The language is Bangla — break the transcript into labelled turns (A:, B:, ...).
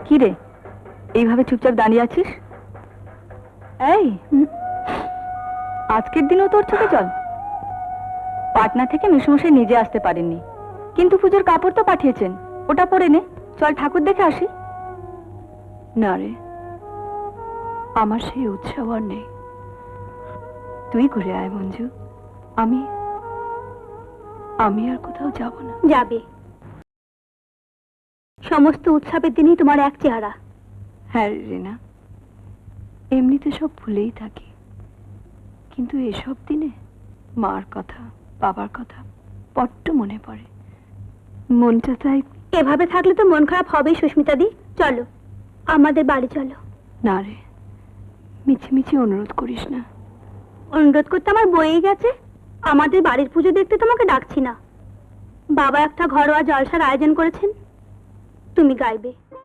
A: কি রে, এইভাবে চুপচাপ দাঁড়িয়ে আছিস? এই, আজকের দিনও তোর চোখে জল? পাটনা থেকে মেসোমশাই নিজে আসতে পারেননি, কিন্তু পুজোর কাপড় তো পাঠিয়েছেন, ওটা পরে নে। চল ঠাকুর দেখে আসি।
B: না রে, আমার সেই উৎসাহ আর নেই। তুই ঘুরে আয় মঞ্জু, আমি আমি আর কোথাও যাব না।
C: যাবে, সমস্ত উৎসবের দিনই তোমার এক চেহারা।
B: হ্যাঁ রিনা, এমনিতে সব ভুলেই থাকি, কিন্তু এসব দিনে মার কথা, বাবার কথা বড্ড মনে পড়ে। মনটা তাই।
C: এভাবে থাকলে তো মন খারাপ হবেই সুস্মিতা দি। চলো আমাদের বাড়ি চলো।
B: না রে, মিছিমিছি অনুরোধ করিস না।
C: অনুরোধ করতে আমার বয়েই গেছে। আমাদের বাড়ির পুজো দেখতে তোমাকে ডাকছি না, বাবা একটা ঘরোয়া জলসার আয়োজন করেছেন, তুমি গাইবে।